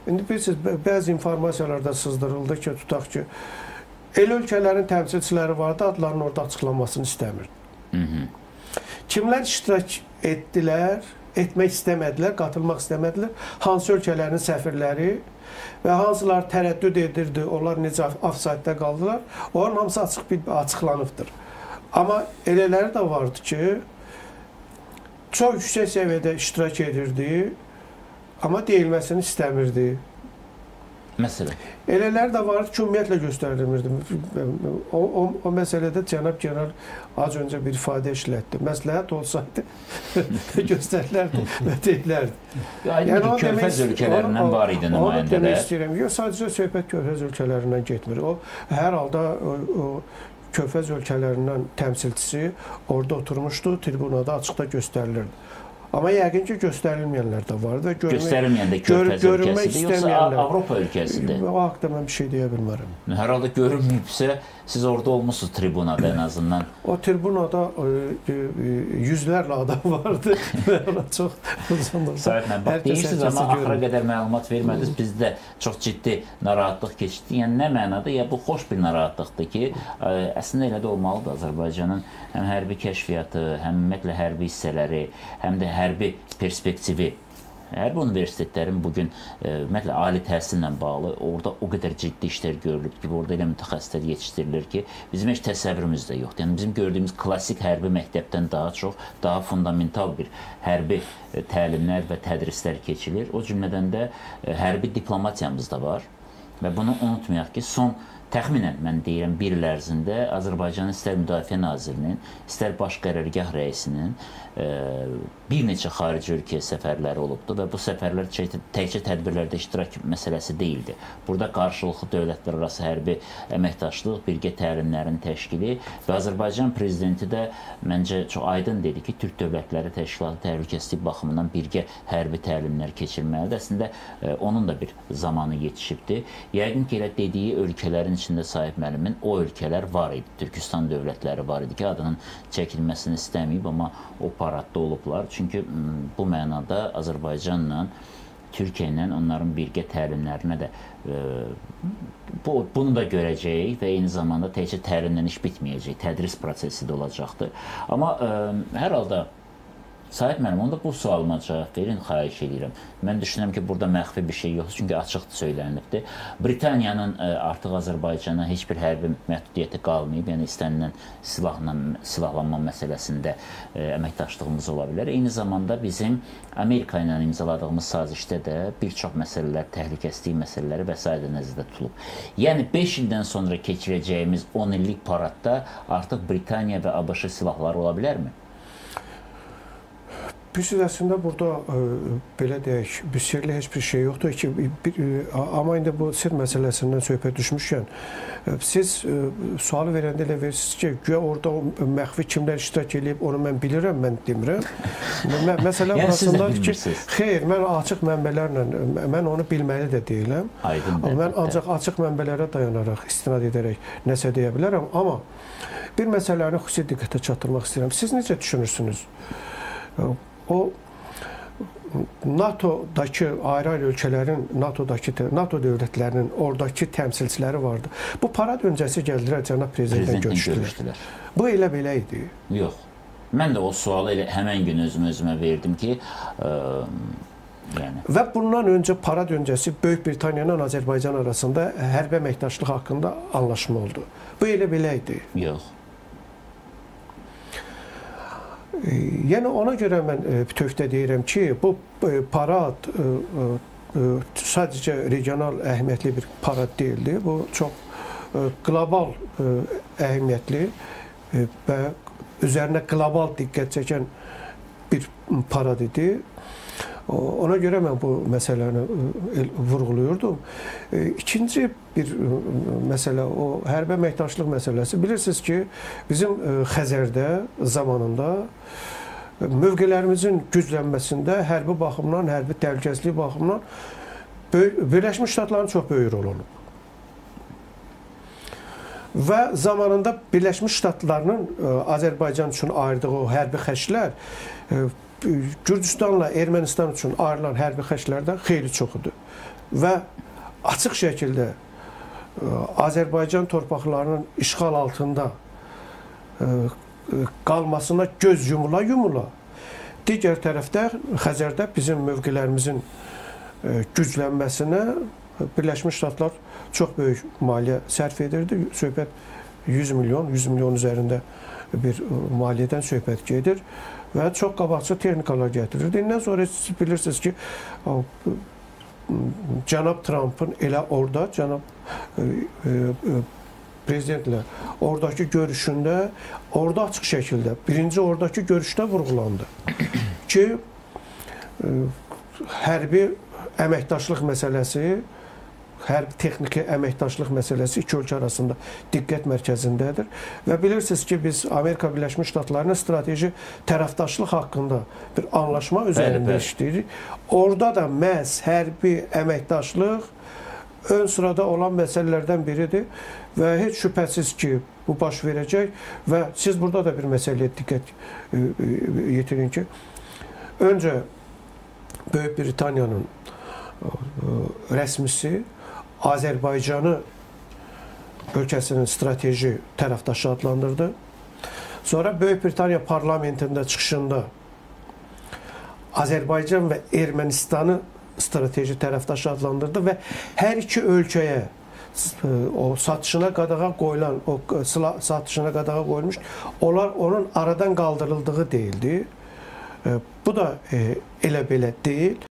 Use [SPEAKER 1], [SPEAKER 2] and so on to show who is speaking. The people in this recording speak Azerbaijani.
[SPEAKER 1] İndi bilirsiniz, bəzi informasiyalarda sızdırıldı ki, tutaq ki, el ölkələrin təmsilçiləri vardı, adlarının orada açıqlanmasını istəmir. Kimlər iştirak etdilər, etmək istəmədilər, qatılmaq istəmədilər, hansı ölkələrin səfirləri və hansılar tərəddüd edirdi, onlar necə ofsaytda qaldılar, onların hamısı açıqlanıbdır. Amma elələri də vardı ki, çox yüksək səviyyədə iştirak edirdi, amma deyilməsini istəmirdi.
[SPEAKER 2] Məsələn?
[SPEAKER 1] Elələri də vardı ki, ümumiyyətlə göstərilmirdi. O məsələdə cənab general az öncə bir ifadə işlətdi. Məsləhət olsaydı göstərilərdi və deyilərdi.
[SPEAKER 2] Yəni o Körfəz ölkələrindən var idi nümayəndələr.
[SPEAKER 1] Onu demək istəyirəm. Yox, sadəcə söhbət Körfəz ölkələrindən getmir. O, hər halda Körfəz ölkələrindən təmsilçisi orada oturmuşdu, tribunada açıqda göstərilirdi. Amma yəqin ki, göstərilməyənlər də vardı.
[SPEAKER 2] Göstərilməyən də Körfəz ölkəsidir, yoxsa Avropa ölkəsidir?
[SPEAKER 1] O haqda mən bir şey deyə bilmərəm.
[SPEAKER 2] Hər halda görünməyibsə, siz orada olmuşsunuz tribunada ən azından.
[SPEAKER 1] O tribunada yüzlərlə adam vardı. Çox uzundur.
[SPEAKER 2] Sayət mən, bax, deyirsiniz, amma axıra qədər məlumat vermədiniz. Bizdə çox ciddi narahatlıq keçdi. Yəni, nə mənada? Ya, bu xoş bir narahatlıqdır ki, əslində elə də olmalıdır Azərbaycanın həm hərbi kəşfiyyatı, həm ümumiyyətlə hərbi hissələri, həm də hərbi perspektivi. Hərbi universitetlərin bugün ümumiyyətlə ali təhsillə bağlı orada o qədər ciddi işlər görülüb ki, orada elə mütəxəssislər yetişdirilir ki, bizim heç təsəvvürümüz də yoxdur. Yəni bizim gördüyümüz klassik hərbi məktəbdən daha çox, daha fundamental bir hərbi təlimlər və tədrislər keçilir. O cümlədən də hərbi diplomatiyamız da var və bunu unutmayaq ki, son təxminən, mən deyirəm, bir il ərzində Azərbaycanın istər Müdafiə Nazirinin, istər Baş Qərargah rəisinin bir neçə xarici ölkəyə səfərləri olubdur və bu səfərlər təkcə tədbirlərdə iştirak məsələsi deyildi. Burada qarşılıqlı dövlətlər arası hərbi əməkdaşlıq, birgə təlimlərin təşkili və Azərbaycan prezidenti də məncə çox aydın dedi ki, Türk Dövlətləri Təşkilatı təhlükəsizlik baxımından birgə hərbi təlimlər keçirməlidir. Əslində, onun da bir zamanı yetişibdir. Yəqin ki, elə dediyi ölkələrin içində Sahib müəllimin o ölkələr var idi. Türkistan dövlətləri var idi ki, adının çəkilməsini istəməyib, amma o paradda olublar. Çünki bu mənada Azərbaycanla, Türkiyə ilə onların birgə təlimlərinə də bunu da görəcəyik və eyni zamanda təkcə təlimlə iş bitməyəcək, tədris prosesi də olacaqdır. Amma hər halda Sahib müəllim, onda bu sualıma cavab verin, xahiş edirəm. Mən düşünürəm ki, burada məxfi bir şey yoxdur, çünki açıqdır söylənibdir. Britaniyanın artıq Azərbaycana heç bir hərbi məhdudiyyəti qalmayıb, yəni istənilən silahlanma məsələsində əməkdaşlığımız ola bilər. Eyni zamanda bizim Amerika ilə imzaladığımız sazişdə də bir çox məsələlər, təhlükəsizlik məsələləri və s. nəzərdə tutulub. Yəni 5 ildən sonra keçirəcəyimiz 10 illik paradda artıq Britaniya və ABŞ silahları ola bilərmi?
[SPEAKER 1] Bilirsiniz, əslində burada belə deyək, bir sirli heç bir şey yoxdur ki, amma indi bu sir məsələsindən söhbət düşmüşkən, siz sualı verəndə elə verirsiniz ki, güya orada məxfi kimlər iştirak edib, onu mən bilirəm, mən demirəm. Məsələ burasındadır ki, xeyr, mən açıq mənbələrlə, mən onu bilməli də deyiləm. Mən ancaq açıq mənbələrə dayanaraq, istinad edərək nəsə deyə bilərəm, amma bir məsələni xüsusi diqqətə çatdırmaq istəyirəm. Siz necə düşünürsünüz? O NATO-dakı ayrı-ayrı ölkələrin, NATO dövlətlərinin oradakı təmsilçiləri vardı. Bu parad öncəsi gəldilər, cənab prezidentlə görüşdülər. Bu elə belə idi.
[SPEAKER 2] Yox. Mən də o sualı həmən gün özümə verdim ki,
[SPEAKER 1] və bundan öncə, parad öncəsi Böyük Britaniya ilə Azərbaycan arasında hərbi əməkdaşlıq haqqında anlaşma oldu. Bu elə belə idi.
[SPEAKER 2] Yox.
[SPEAKER 1] Yəni ona görə mən bütövdə deyirəm ki, bu parad sadəcə regional əhəmiyyətli bir parad deyildi. Bu çox qlobal əhəmiyyətli və üzərinə qlobal diqqət çəkən bir parad idi. Ona görə mən bu məsələni vurğuluyordum. İkinci bir məsələ, o hərbi əməkdaşlıq məsələsi. Bilirsiniz ki, bizim Xəzərdə zamanında mövqelərimizin güclənməsində hərbi baxımdan, hərbi təhlükəsizlik baxımdan Birləşmiş Ştatların çox böyük rol olub. Və zamanında Birləşmiş Ştatlarının Azərbaycan üçün ayırdığı o hərbi xərclər Gürcüstanla Ermənistan üçün ayrılan hərbi xərclərdən xeyli çoxudur. və açıq şəkildə Azərbaycan torpaqlarının işğal altında qalmasına göz yumula, digər tərəfdə Xəzərdə bizim mövqelərimizin güclənməsinə Birləşmiş Ştatlar çox böyük maliyyə sərf edirdi. Söhbət 100 milyon üzərində bir maliyyədən söhbət gedir və çox qabaqcıl texnikalar gətirirdi. İndən sonra siz bilirsiniz ki, cənab Trumpın elə orada, cənab prezidentlə oradakı görüşündə, orada açıq şəkildə, birinci oradakı görüşdə vurğulandı ki, hərbi əməkdaşlıq məsələsi, hərbi texniki əməkdaşlıq məsələsi iki ölkə arasında diqqət mərkəzindədir. Və bilirsiniz ki, biz Amerika Birləşmiş Ştatlarının strateji tərəfdaşlıq haqqında bir anlaşma üzərində işləyirik. Orada da məhz hərbi əməkdaşlıq ön sırada olan məsələlərdən biridir və heç şübhəsiz ki, bu baş verəcək və siz burada da bir məsələyə diqqət yetirin ki, öncə Böyük Britaniyanın rəsmisi Azərbaycanı ölkəsinin strateji tərəfdaşı adlandırdı. Sonra Böyük Britaniya parlamentində çıxışında Azərbaycan və Ermənistanı strateji tərəfdaşı adlandırdı və hər iki ölkəyə o satışına qadağa qoyulan, o silah satışına qadağa qoyulmuş, onun aradan qaldırıldığı deyildi. Bu da elə belə deyil.